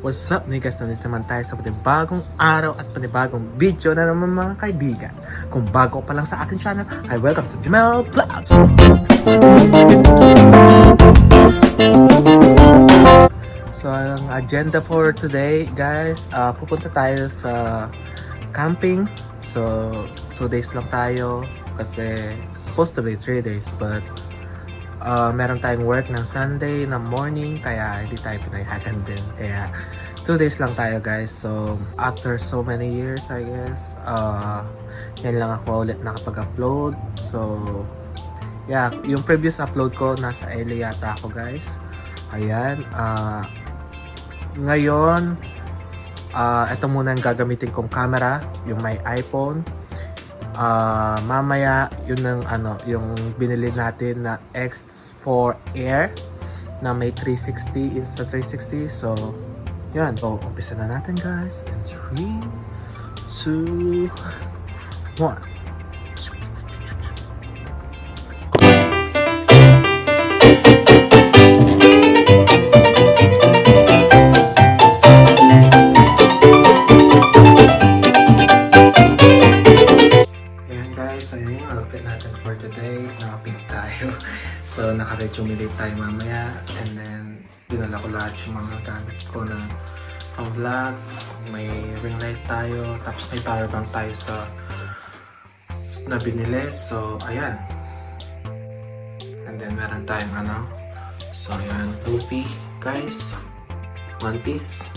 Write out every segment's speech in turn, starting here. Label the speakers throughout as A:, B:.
A: What's up niggas? Nandito naman tayo sa panibagong araw at panibagong video na naman mga kaibigan. Kung bago pa lang sa akin channel, ay welcome sa Jamel Vlogs! So ang agenda for today guys, pupunta tayo sa camping. So 2 days lang tayo kasi supposed to be 3 days but meron tayong work ng Sunday na morning kaya hindi tayo pinayagan din. Kaya 2 days lang tayo guys. So after so many years I guess, yan lang ako ulit nakapag-upload. So yeah, yung previous upload ko nasa LA yata ako guys. Ayan, ngayon ito muna yung gagamitin kong camera, yung may iPhone. Mamaya yun ng yung binili natin na X4 Air na may 360 Insta360. So yan, umpisa na natin guys in 3, 2, 1. So, naka-rejuvenate tayo mamaya and then dinala ko lahat yung mga gamit ko na pang-vlog. May ring light tayo, tapos may power bank tayo sa na binili. So, ayan. And then meron tayong so ayan, Loopy guys, one piece.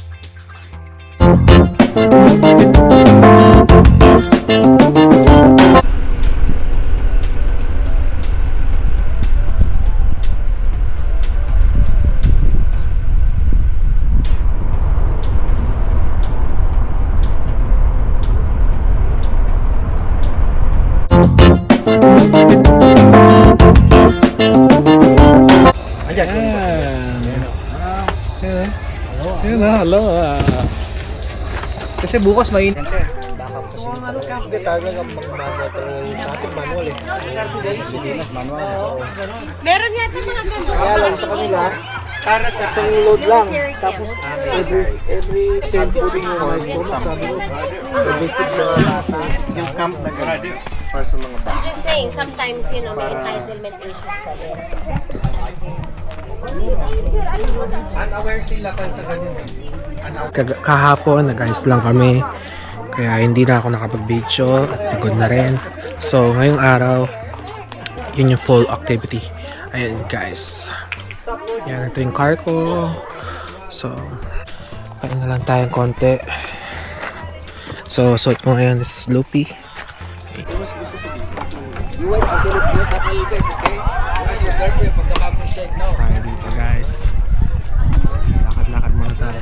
B: Hello. Kasi bukas may
C: Backup kasi hindi tayo lang mag-manual sa ating manual eh. Manual.
D: Meron yata mga ganun.
C: Kaya lang sa kanila, isang load lang. Tapos every same putting yung milestone. Every food na yung camp na gano'n. Para sa mga bata.
D: I'm just saying, sometimes, may entitlement issues ka din.
C: Unaware sila pa sa ganyan.
A: Kahapon nag-ayos lang kami kaya hindi na ako nakapag-video at pagod na rin. So ngayong araw yun yung full activity. Ayan guys, yan, ito yung car ko. So pain na lang tayong konti. So suot ko ngayon is Loopy.
E: You wait until it goes up a little bit, okay? As your girlfriend, pagka-mag-shake now.
A: Tayo dito guys. Lakad-lakad muna tayo.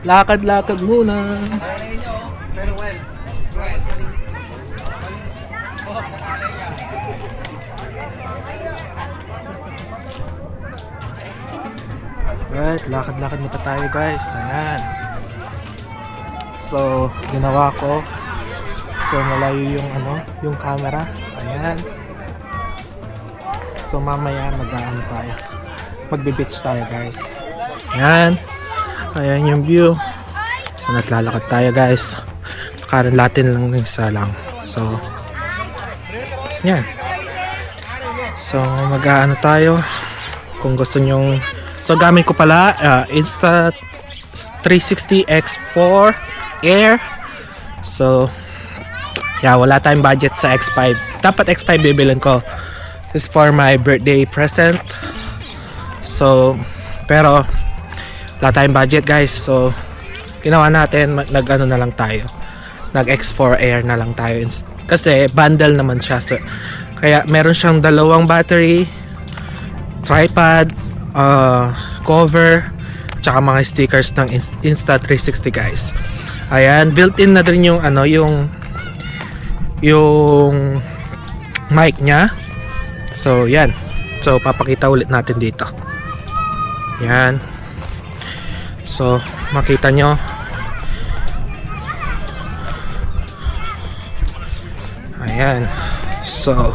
A: Lakad-lakad muna. Right, lakad-lakad muna tayo guys. Ayan. So, ginawa ko. So, malayo yung yung camera. Ayan. So, mamaya tayo. Magbe-beach tayo guys. Ayan. Ayan yung view. So, naglalakad tayo guys. Karan Latin lang ng isa lang. So, yan. So, tayo. Kung gusto nyong... So, gamit ko pala Insta360 X4 Air. So, yeah, wala tayong budget sa X5. Dapat X5 bibilin ko. This is for my birthday present. So, pero wala tayong budget guys. So, ginawa natin, na lang tayo. Nag X4 Air na lang tayo. Kasi bundle naman siya. So, kaya meron siyang 2 battery, tripod, cover, tsaka mga stickers ng Insta360 guys. Ayan, built-in na din yung yung mic niya. So yan. So papakita ulit natin dito. Yan. So makita nyo. Ayan. So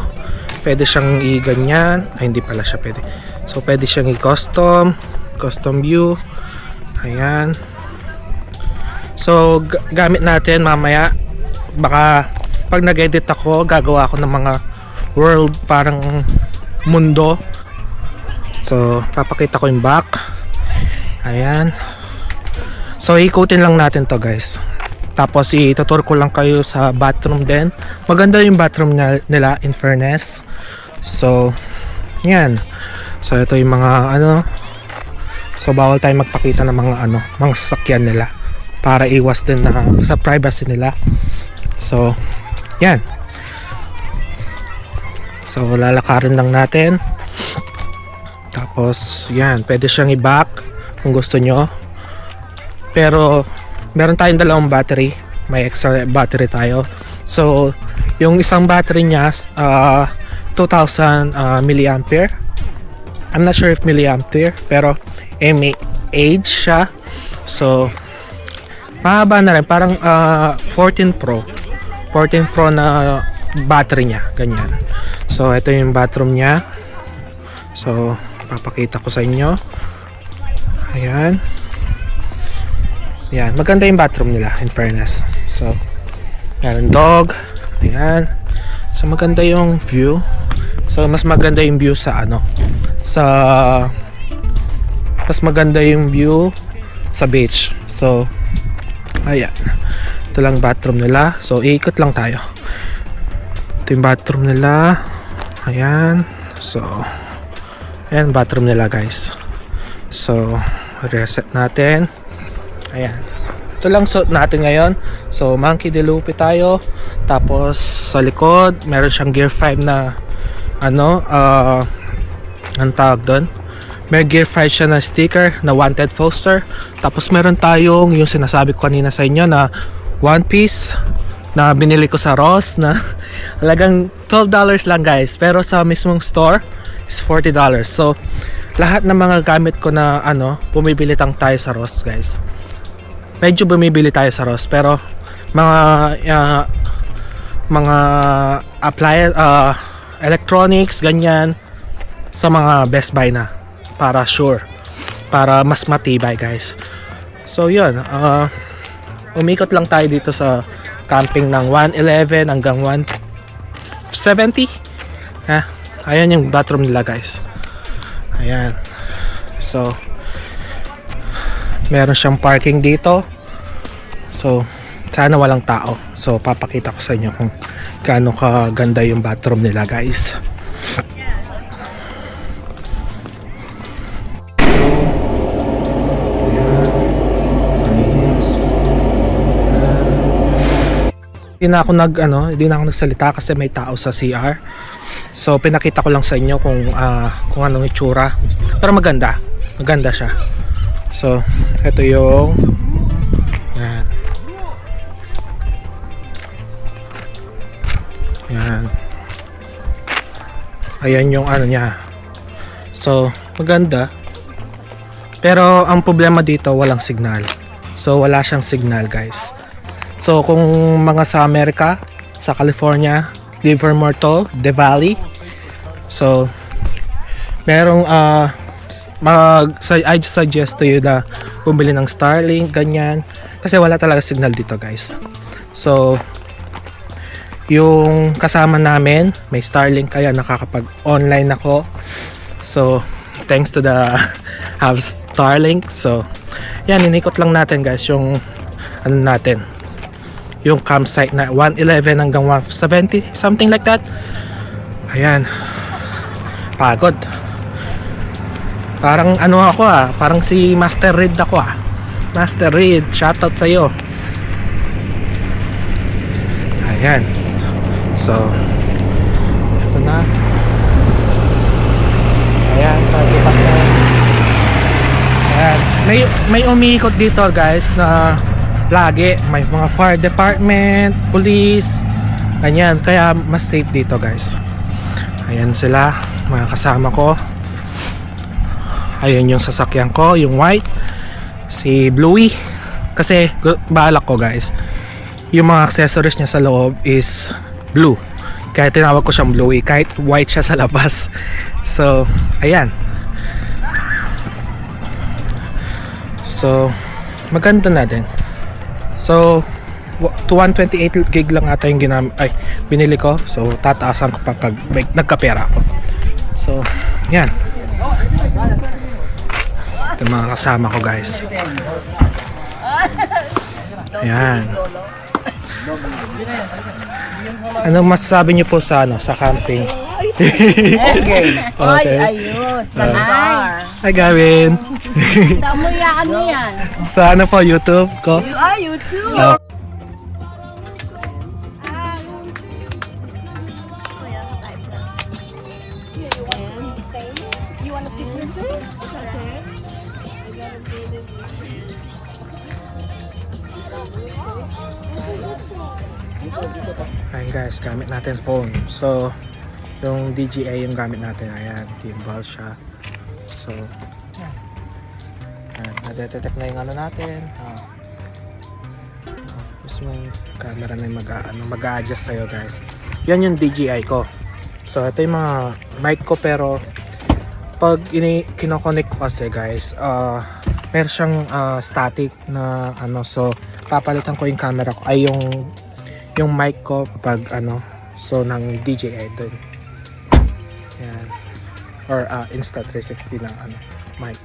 A: pwede siyang i-ganyan. Ay, hindi pala siya pwede. So pwede siyang i-custom custom view. Ayan. So, gamit natin mamaya. Baka pag nag-edit ako, gagawa ako ng mga world, parang mundo. So, papakita ko yung back. Ayan. So, ikutin lang natin to guys. Tapos, itutur ko lang kayo sa bathroom din. Maganda yung bathroom nila, in fairness. So, yan. So, ito yung mga So, bawal tayo magpakita ng mga mga sasakyan nila. Para iwas din na sa privacy nila. So, yan. So, lalakarin lang natin. Tapos, yan. Pwede siyang i-back kung gusto nyo. Pero, meron tayong dalawang battery. May extra battery tayo. So, yung isang battery niya, 2,000 milliampere. I'm not sure if milliampere, pero mAh siya. So, mahaba na rin. Parang 14 Pro. 14 Pro na battery niya. Ganyan. So, ito yung bathroom niya. So, papakita ko sa inyo. Ayan. Ayan. Maganda yung bathroom nila, in fairness. So, ayan, dog. Ayan. So, maganda yung view. So, mas maganda yung view sa mas maganda yung view sa beach. So, ayan. Ito lang bathroom nila. So, iikot lang tayo. Ito yung bathroom nila. Ayan. So, ayan bathroom nila guys. So, reset natin. Ayan. Ito lang suot natin ngayon. So, Monkey D. Luffy tayo. Tapos, sa likod, meron siyang Gear 5 na ang tawag doon. May Gear 5 siya na sticker na wanted poster. Tapos meron tayong yung sinasabi ko kanina sa inyo na One Piece na binili ko sa Ross na halagang $12 lang guys. Pero sa mismong store is $40. So lahat ng mga gamit ko na bumibili tayo sa Ross guys. Medyo bumibili tayo sa Ross pero mga appliance, electronics, ganyan sa mga Best Buy na para sure, para mas matibay guys. So yun, umikot lang tayo dito sa camping ng 111 hanggang 170. Ayan yung bathroom nila guys. Ayan. So meron siyang parking dito. So sana walang tao. So papakita ko sa inyo kung gaano kaganda yung bathroom nila guys. Hindi na ako nagsalita kasi may tao sa CR. So pinakita ko lang sa inyo kung anong itsura. Pero maganda siya. So ito yung yan. Yan. Ayan yung niya. So maganda. Pero ang problema dito walang signal. So wala siyang signal guys. So kung mga sa Amerika, sa California, Livermore to, The Valley. So merong I suggest to you na bumili ng Starlink, ganyan. Kasi wala talaga signal dito guys. So yung kasama namin, may Starlink kaya nakakapag-online ako. So thanks to the have Starlink. So yan, inikot lang natin guys yung natin. Yung campsite na 111 hanggang 170, something like that. Ayan. Pagod. Parang ako parang si Master Reed ako Master Reed, shoutout sa iyo. Ayan. So ito na. Ayan, tagipak na. Ayan. May umiikot dito guys na lagi may mga fire department, police, ganyan, kaya mas safe dito guys. Ayan sila, mga kasama ko. Ayan yung sasakyan ko, yung white, si Bluey. Kasi balak ko guys, yung mga accessories niya sa loob is blue, kaya tinawag ko siyang Bluey kahit white siya sa labas. So ayan. So, maganda na din. So, to 128 gig lang ata yung binili ko. So, tataasan ko pa pag nagkapera ako. So, yan. Ito yung mga kasama ko, guys. Yan. Anong masasabi niyo po sa sa camping?
F: Okay.
A: Okay.
F: Ayos. Hi.
A: Hi, Gavin.
F: Samuyaan mo yan.
A: Sa ano po, YouTube ko?
F: YouTube.
A: Oh. Ayan guys, gamit natin phone. So, yung DJI yung gamit natin. Ayan, gimbal siya. So, ayan, nadetect na yung ano natin. Mismo yung camera na yung mag-a-adjust sa'yo guys. Yan yung DJI ko. So, ito yung mga mic ko pero pag kinoconnect ko kasi guys, meron siyang static na ano. So, papalitan ko yung camera ko ay yung mic ko pag so ng DJI dun. Yan. Or Insta360 na mic.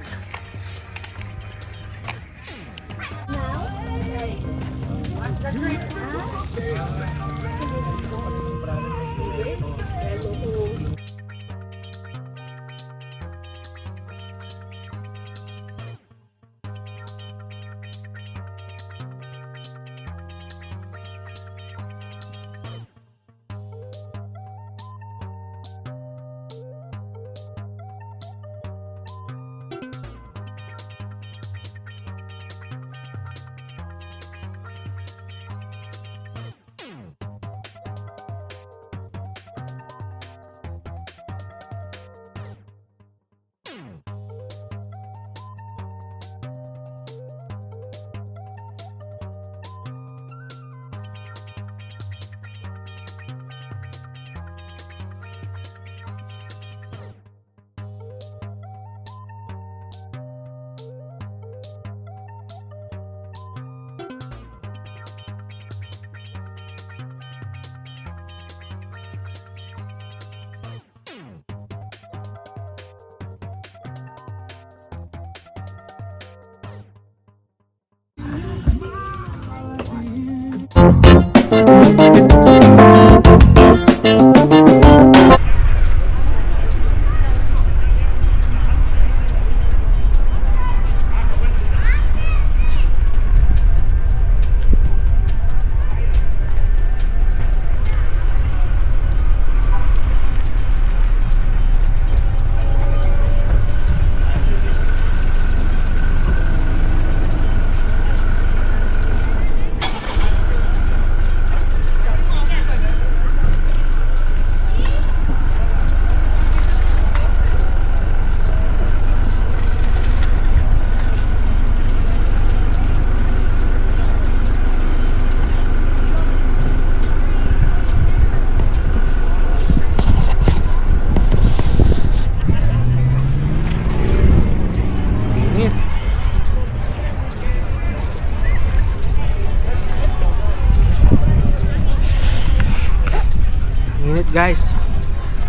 A: Init guys.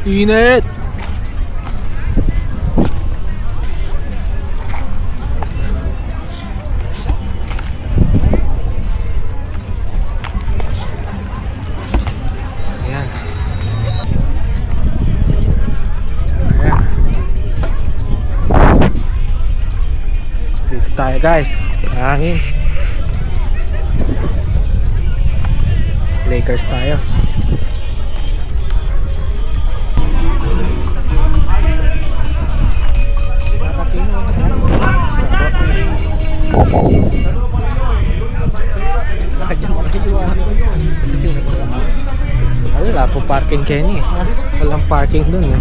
A: Init. Ayan. Ayan. Dito tayo guys. Hangin. Lakers tayo. Wala po parking Kenny. Walang parking dun eh.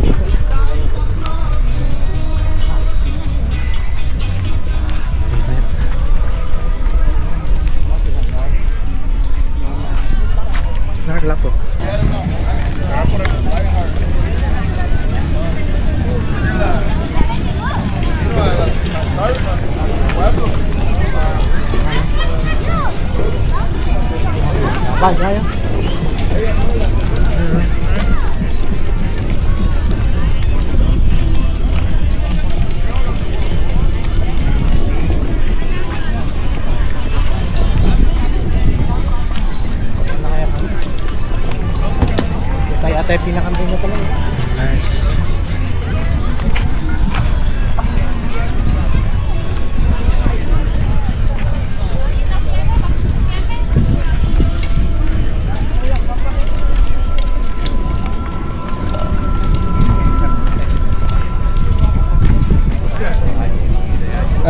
A: Wala po.
C: Ba, tayo. Tayo ata yung pinakambing na pala.
A: Nice.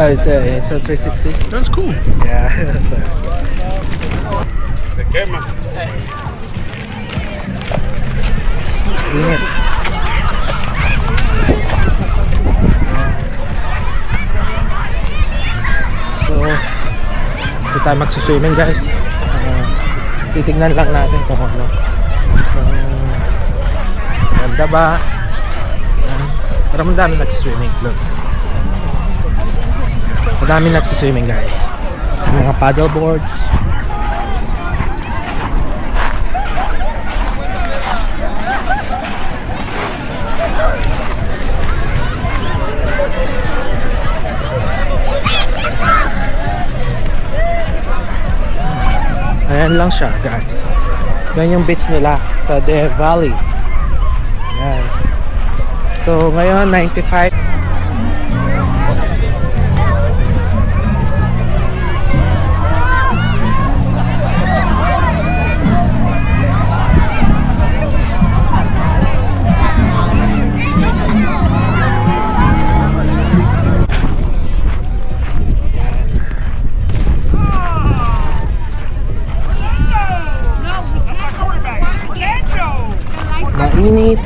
A: It's a 360.
B: That's cool.
A: Yeah. Ingat. So, hindi tayo magsuswimming guys. Titignan lang natin kung ano. Ganda ba? Parang madami nagsiswimming. Look. Madami nagsiswimming guys. Mga paddle boards. Ayan lang siya guys. Yan yung beach nila sa Deer Valley. Ayan. So ngayon 95.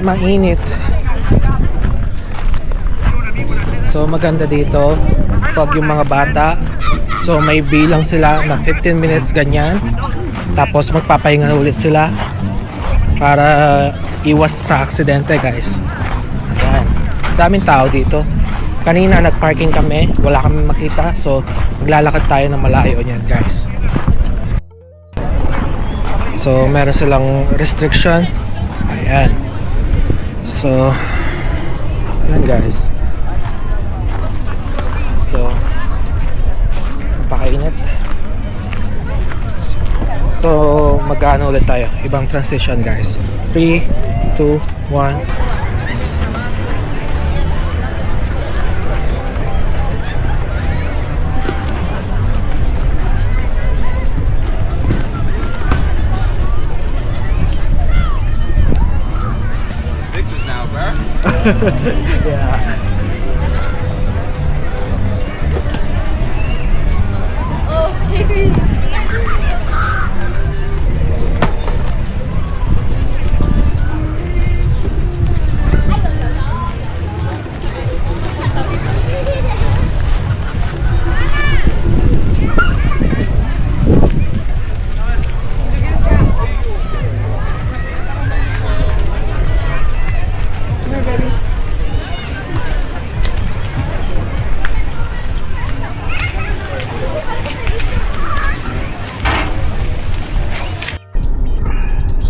A: Mainit. So maganda dito pag yung mga bata, so may bilang sila na 15 minutes ganyan, tapos magpapahinga ulit sila para iwas sa aksidente guys. Ayan. Daming tao dito. Kanina nagparking kami, wala kami makita, so maglalakad tayo ng malayo niyan guys. So meron silang restriction. Ayan. So, yan guys. So, napakainit. So, mag-ano ulit tayo. Ibang transition guys. 3, 2, 1. Yeah.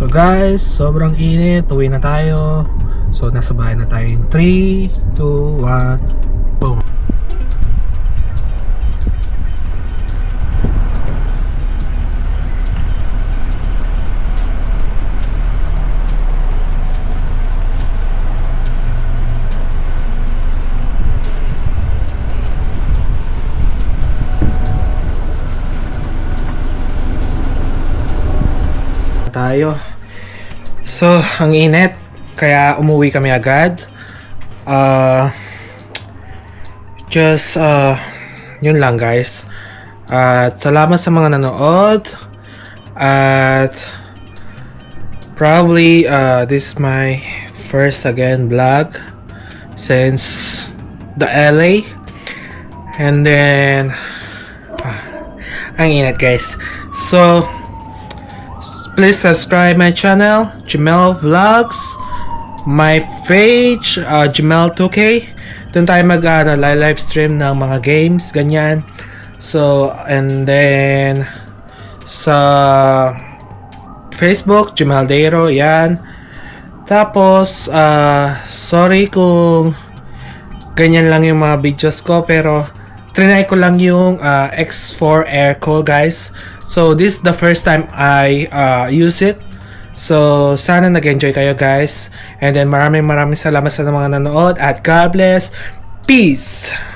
A: So guys, sobrang init. Uwi na tayo. So nasa bahay na tayo in 3, 2, 1. Boom. Tayo. So, ang init, kaya umuwi kami agad. Yun lang guys. At salamat sa mga nanood. At probably this is my first again vlog since the LA. And then ang init guys. So please subscribe my channel, Jamel Vlogs, my page, Jamel 2K. Doon tayo live stream ng mga games, ganyan. So, and then sa Facebook, Jumaldero, yan. Tapos, sorry kung ganyan lang yung mga videos ko, pero trinay ko lang yung X4 Air ko, guys. So, this is the first time I use it. So, sana nag-enjoy kayo, guys. And then, maraming salamat sa mga nanood. At God bless. Peace!